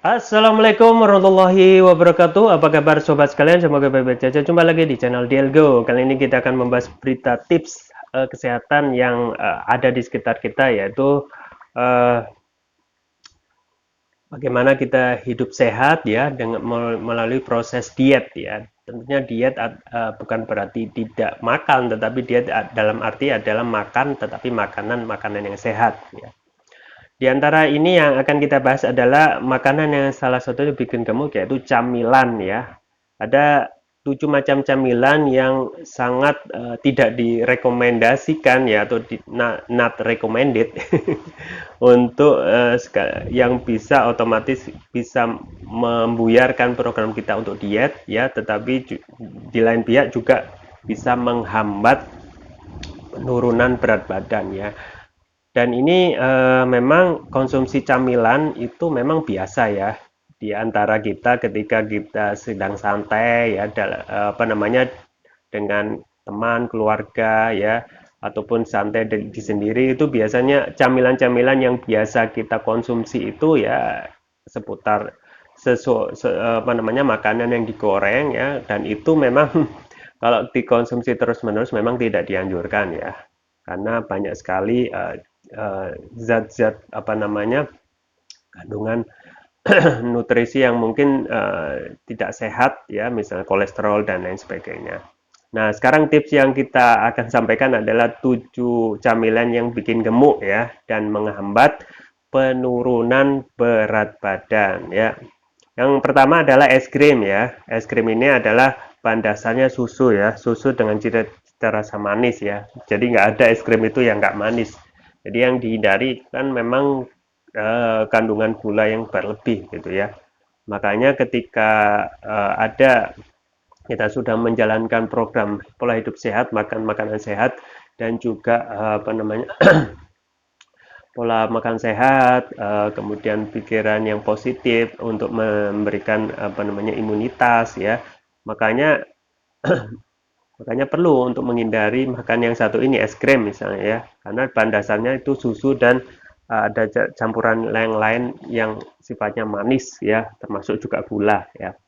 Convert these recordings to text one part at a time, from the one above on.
Assalamualaikum warahmatullahi wabarakatuh. Apa kabar sobat sekalian? Semoga baik-baik saja. Jumpa lagi di channel Dielgo. Kali ini kita akan membahas berita tips kesehatan yang ada di sekitar kita, yaitu uh, bagaimana kita hidup sehat ya dengan melalui proses diet ya. Tentunya diet bukan berarti tidak makan, tetapi diet dalam arti adalah makan tetapi makanan-makanan yang sehat ya. Di antara ini yang akan kita bahas adalah makanan yang salah satunya bikin gemuk, yaitu camilan ya. Ada 7 macam camilan yang sangat tidak direkomendasikan ya, atau not recommended untuk yang bisa otomatis bisa membuyarkan program kita untuk diet ya, tetapi di lain pihak juga bisa menghambat penurunan berat badan ya. Dan ini memang konsumsi camilan itu memang biasa ya di antara kita ketika kita sedang santai ya, apa namanya, dengan teman, keluarga ya, ataupun santai di sendiri, itu biasanya camilan-camilan yang biasa kita konsumsi itu ya seputar apa namanya, makanan yang digoreng ya, dan itu memang kalau dikonsumsi terus-menerus memang tidak dianjurkan ya, karena banyak sekali zat-zat apa namanya, kandungan nutrisi yang mungkin tidak sehat ya, misalnya kolesterol dan lain sebagainya. Nah, sekarang tips yang kita akan sampaikan adalah 7 camilan yang bikin gemuk ya dan menghambat penurunan berat badan ya. Yang pertama adalah es krim ya. Es krim ini adalah bahan dasarnya susu ya, susu dengan cita rasa manis ya. Jadi nggak ada es krim itu yang nggak manis. Jadi yang dihindari kan memang kandungan gula yang berlebih gitu ya. Makanya ketika ada kita sudah menjalankan program pola hidup sehat, makan makanan sehat, dan juga apa namanya, pola makan sehat, kemudian pikiran yang positif untuk memberikan apa namanya, imunitas ya. Makanya makanya perlu untuk menghindari makan yang satu ini, es krim misalnya ya, karena bahan dasarnya itu susu dan ada campuran yang lain yang sifatnya manis ya, termasuk juga gula ya.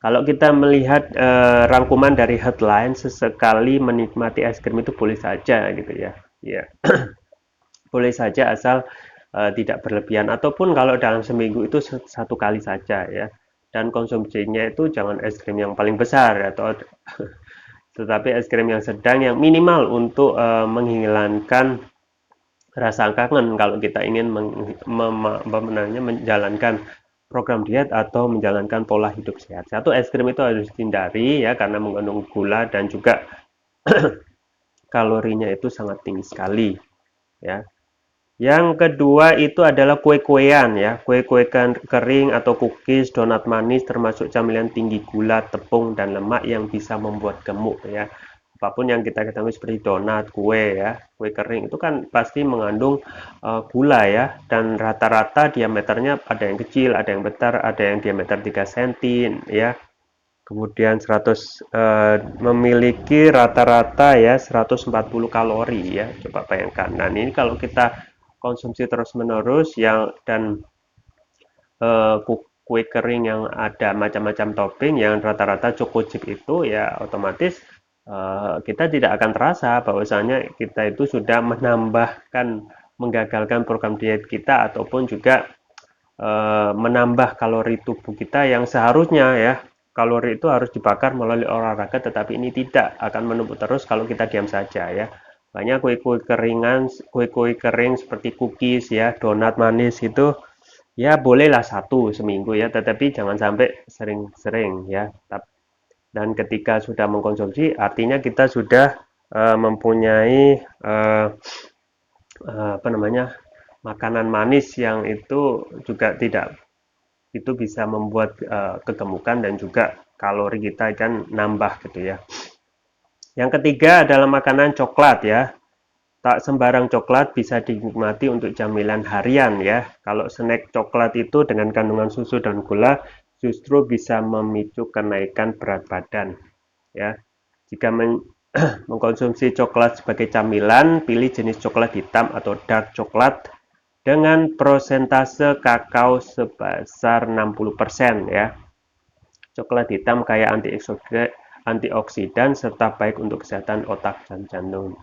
Kalau kita melihat rangkuman dari headline, sesekali menikmati es krim itu boleh saja gitu ya. Ya, boleh saja asal tidak berlebihan, ataupun kalau dalam seminggu itu satu kali saja ya. Dan konsumsinya itu jangan es krim yang paling besar atau tetapi es krim yang sedang, yang minimal untuk menghilangkan rasa kangen kalau kita ingin menjalankan program diet atau menjalankan pola hidup sehat. Satu, es krim itu harus dihindari ya karena mengandung gula dan juga kalorinya itu sangat tinggi sekali ya. Yang kedua itu adalah kue-kuean ya, kue-kue kering atau cookies, donat manis, termasuk camilan tinggi gula, tepung, dan lemak yang bisa membuat gemuk ya. Apapun yang kita ketahui seperti donat, kue ya, kue kering itu kan pasti mengandung gula ya, dan rata-rata diameternya ada yang kecil, ada yang besar, ada yang diameter 3 cm ya. Kemudian memiliki rata-rata ya 140 kalori ya. Coba bayangkan. Nah, ini kalau kita konsumsi terus-menerus yang dan kue kering yang ada macam-macam topping yang rata-rata choco chip itu ya, otomatis kita tidak akan terasa bahwasanya kita itu sudah menggagalkan program diet kita, ataupun juga menambah kalori tubuh kita yang seharusnya ya. Kalori itu harus dibakar melalui olahraga, tetapi ini tidak akan menumpuk terus kalau kita diam saja ya. Banyak kue-kue keringan, kue-kue kering seperti cookies ya, donat manis itu ya bolehlah satu seminggu ya, tetapi jangan sampai sering-sering ya. Dan ketika sudah mengkonsumsi, artinya kita sudah mempunyai apa namanya, makanan manis yang itu juga tidak, itu bisa membuat kegemukan dan juga kalori kita kan nambah gitu ya. Yang ketiga adalah makanan coklat ya. Tak sembarang coklat bisa dinikmati untuk camilan harian ya. Kalau snack coklat itu dengan kandungan susu dan gula justru bisa memicu kenaikan berat badan ya. Jika mengkonsumsi coklat sebagai camilan, pilih jenis coklat hitam atau dark coklat dengan prosentase kakao sebesar 60% ya. Coklat hitam kaya antioksidan serta baik untuk kesehatan otak dan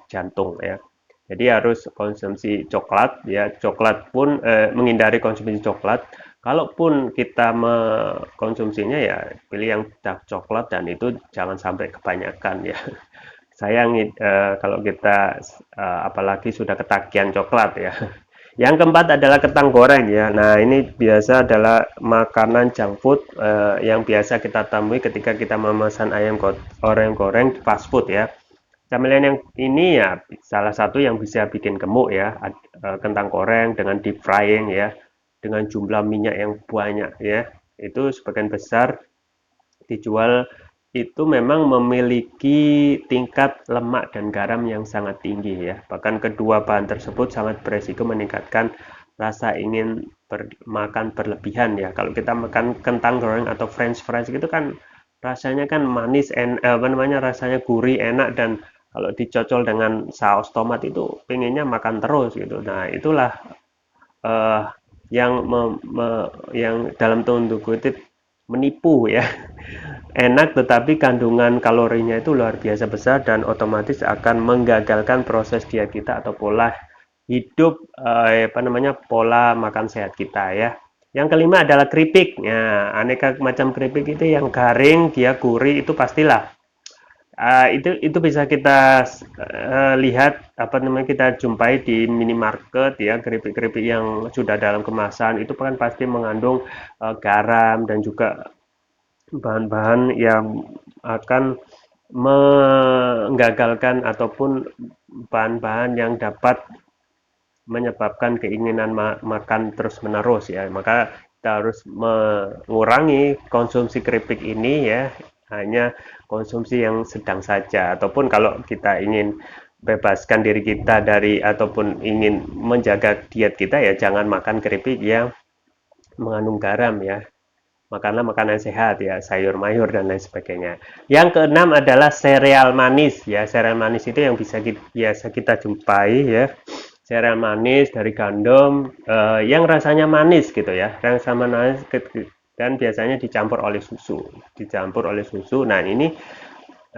jantung ya. Jadi harus konsumsi coklat ya. Coklat pun menghindari konsumsi coklat. Kalaupun kita mengkonsumsinya ya pilih yang dark coklat dan itu jangan sampai kebanyakan ya. Sayang kalau kita apalagi sudah ketagihan coklat ya. Yang keempat adalah kentang goreng ya. Nah, ini biasa adalah makanan junk food yang biasa kita temui ketika kita memesan ayam goreng di fast food ya. Camilan yang ini ya salah satu yang bisa bikin gemuk ya. Kentang goreng dengan deep frying ya, dengan jumlah minyak yang banyak ya. Itu sebagian besar dijual itu memang memiliki tingkat lemak dan garam yang sangat tinggi ya. Bahkan kedua bahan tersebut sangat beresiko meningkatkan rasa ingin makan berlebihan ya. Kalau kita makan kentang goreng atau french fries gitu kan rasanya kan manis, apa namanya, rasanya gurih, enak, dan kalau dicocol dengan saus tomat itu pengennya makan terus gitu. Nah, itulah eh, yang dalam tanda kutip menipu ya. Enak tetapi kandungan kalorinya itu luar biasa besar dan otomatis akan menggagalkan proses diet kita atau pola hidup apa namanya pola makan sehat kita ya. Yang kelima adalah keripik. Ya, aneka macam keripik itu yang garing, dia gurih itu pastilah. Itu bisa kita lihat apa namanya kita jumpai di minimarket ya, keripik-keripik yang sudah dalam kemasan itu kan pasti mengandung garam dan juga bahan-bahan yang akan menggagalkan ataupun bahan-bahan yang dapat menyebabkan keinginan makan terus-menerus ya. Maka kita harus mengurangi konsumsi keripik ini ya, hanya konsumsi yang sedang saja. Ataupun kalau kita ingin bebaskan diri kita dari ataupun ingin menjaga diet kita ya jangan makan keripik yang mengandung garam ya. Makanlah makanan sehat ya, sayur mayur dan lain sebagainya. Yang keenam adalah sereal manis ya. Sereal manis itu yang biasa kita jumpai ya. Sereal manis dari gandum yang rasanya manis gitu ya. Yang sama manis dan biasanya dicampur oleh susu. Dicampur oleh susu. Nah, ini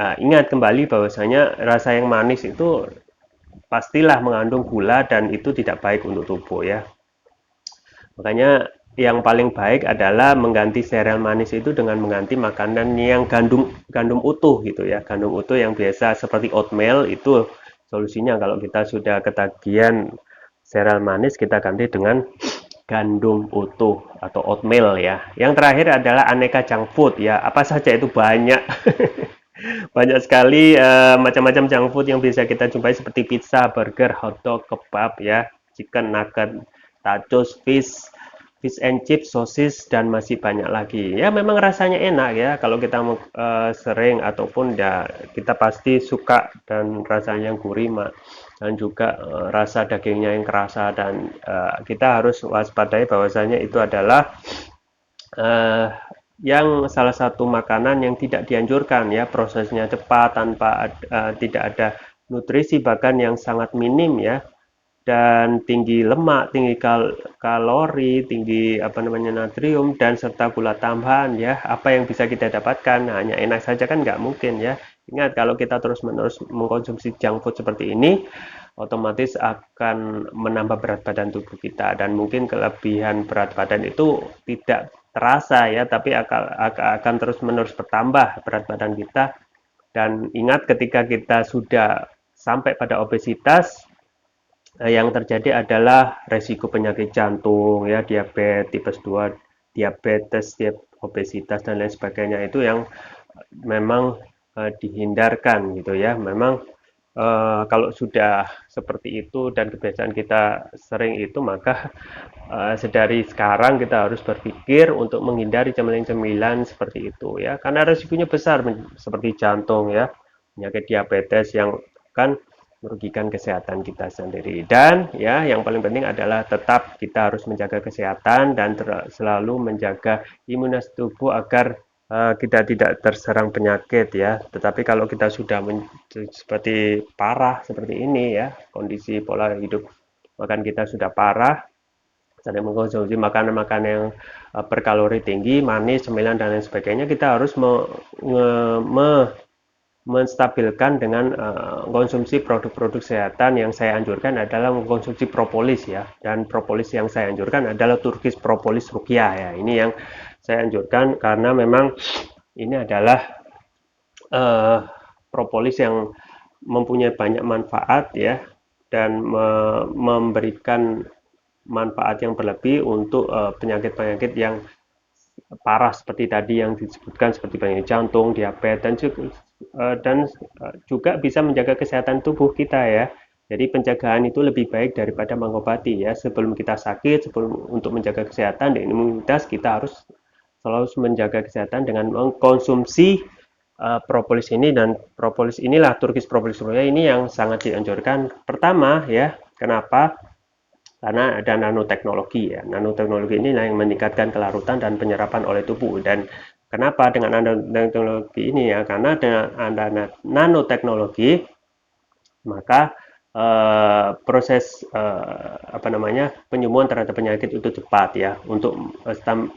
ingat kembali bahwasanya rasa yang manis itu pastilah mengandung gula dan itu tidak baik untuk tubuh ya. Makanya yang paling baik adalah mengganti sereal manis itu dengan mengganti makanan yang gandum utuh gitu ya. Gandum utuh yang biasa seperti oatmeal itu solusinya kalau kita sudah ketagihan sereal manis kita ganti dengan gandum utuh atau oatmeal ya. Yang terakhir adalah aneka junk food ya. Apa saja itu banyak. Banyak sekali macam-macam junk food yang bisa kita jumpai seperti pizza, burger, hotdog, kebab ya, chicken nugget, tacos, fish and chips, sosis, dan masih banyak lagi. Ya memang rasanya enak ya kalau kita sering ataupun ya kita pasti suka dan rasanya yang gurih dan juga rasa dagingnya yang kerasa dan kita harus waspadai bahwasanya itu adalah eh, yang salah satu makanan yang tidak dianjurkan ya prosesnya cepat tanpa tidak ada nutrisi bahkan yang sangat minim ya dan tinggi lemak, tinggi kalori, tinggi apa namanya natrium dan serta gula tambahan ya. Apa yang bisa kita dapatkan? Hanya enak saja kan nggak mungkin ya. Ingat kalau kita terus-menerus mengkonsumsi junk food seperti ini, otomatis akan menambah berat badan tubuh kita dan mungkin kelebihan berat badan itu tidak terasa ya, tapi akan terus-menerus bertambah berat badan kita. Dan ingat ketika kita sudah sampai pada obesitas, yang terjadi adalah resiko penyakit jantung ya, diabetes tipe 2, diabetes, obesitas dan lain sebagainya itu yang memang dihindarkan gitu ya. Memang kalau sudah seperti itu dan kebiasaan kita sering itu maka sedari sekarang kita harus berpikir untuk menghindari cemilan-cemilan seperti itu ya karena resikonya besar seperti jantung ya, penyakit diabetes yang kan merugikan kesehatan kita sendiri. Dan ya yang paling penting adalah tetap kita harus menjaga kesehatan dan selalu menjaga imunitas tubuh agar kita tidak terserang penyakit ya. Tetapi kalau kita sudah seperti parah seperti ini ya, kondisi pola hidup makan kita sudah parah, dan mengkonsumsi makanan-makanan yang berkalori tinggi, manis, cemilan dan lain sebagainya, kita harus menstabilkan dengan konsumsi produk-produk kesehatan. Yang saya anjurkan adalah mengkonsumsi propolis ya, dan propolis yang saya anjurkan adalah Turkish Propolis Ruqyah ya. Ini yang saya anjurkan karena memang ini adalah propolis yang mempunyai banyak manfaat ya, dan memberikan manfaat yang berlebih untuk penyakit-penyakit yang parah seperti tadi yang disebutkan, seperti penyakit jantung, diabetes, dan juga bisa menjaga kesehatan tubuh kita ya. Jadi pencegahan itu lebih baik daripada mengobati ya. Sebelum kita sakit, sebelum untuk menjaga kesehatan dan imunitas, kita harus selalu menjaga kesehatan dengan mengkonsumsi propolis ini. Dan propolis inilah, Turkish Propolis Ruqyah ini yang sangat dianjurkan. Pertama ya, kenapa? Karena ada nanoteknologi ya. Nanoteknologi ini yang meningkatkan kelarutan dan penyerapan oleh tubuh. Dan kenapa dengan nanoteknologi ini ya? Karena dengan ada nanoteknologi, maka proses apa namanya, penyembuhan terhadap penyakit itu cepat ya. Untuk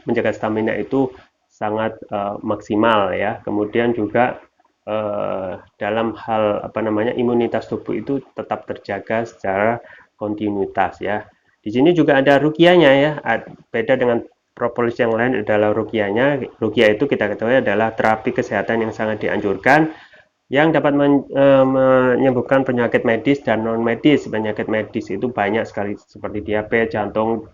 menjaga stamina itu sangat maksimal ya. Kemudian juga dalam hal apa namanya, imunitas tubuh itu tetap terjaga secara kontinuitas ya. Di sini juga ada rukiahnya ya. Beda dengan propolis yang lain adalah rukiahnya. Rukiah itu kita ketahui adalah terapi kesehatan yang sangat dianjurkan, yang dapat menyembuhkan penyakit medis dan non medis. Penyakit medis itu banyak sekali seperti diabetes, jantung,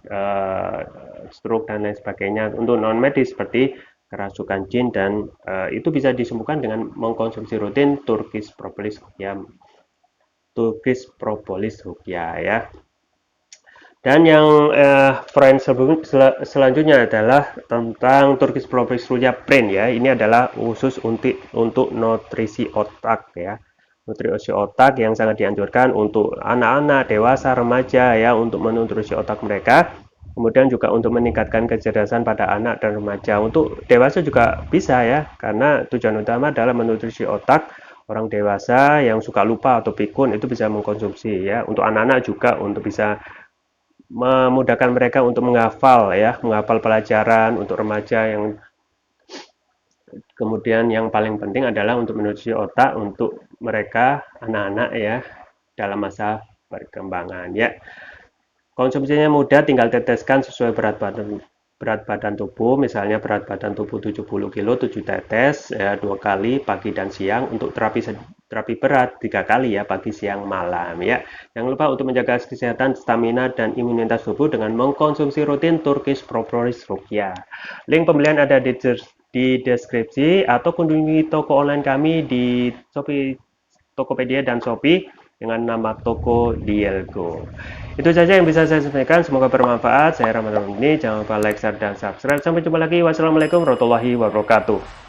stroke dan lain sebagainya. Untuk non medis seperti kerasukan jin, dan itu bisa disembuhkan dengan mengkonsumsi rutin Turkish Propolis Ruqyah. Turkish Propolis Ruqyah ya. Dan yang poin selanjutnya adalah tentang Turkish Propolis Ruqyah Brain ya. Ini adalah khusus untuk nutrisi otak ya. Nutrisi otak yang sangat dianjurkan untuk anak-anak, dewasa, remaja ya, untuk menutrisi otak mereka. Kemudian juga untuk meningkatkan kecerdasan pada anak dan remaja. Untuk dewasa juga bisa ya, karena tujuan utama adalah menutrisi otak. Orang dewasa yang suka lupa atau pikun itu bisa mengkonsumsi ya. Untuk anak-anak juga untuk bisa memudahkan mereka untuk menghafal ya, menghafal pelajaran. Untuk remaja yang kemudian yang paling penting adalah untuk menutrisi otak untuk mereka anak-anak ya, dalam masa perkembangan ya. Konsumsinya mudah, tinggal teteskan sesuai berat badan tubuh. Misalnya berat badan tubuh 70 kilo, 7 tetes ya, 2 kali pagi dan siang. Untuk terapi berat 3 kali ya, pagi, siang, malam ya. Jangan lupa untuk menjaga kesehatan, stamina dan imunitas tubuh dengan mengkonsumsi rutin Turkish Propolis Ruqyah. Link pembelian ada di deskripsi, atau kunjungi toko online kami di Shopee, Tokopedia dan Shopee dengan nama toko Dielgo. Itu saja yang bisa saya sampaikan, semoga bermanfaat. Saya Ramadan ini, jangan lupa like, share, dan subscribe. Sampai jumpa lagi. Wassalamualaikum warahmatullahi wabarakatuh.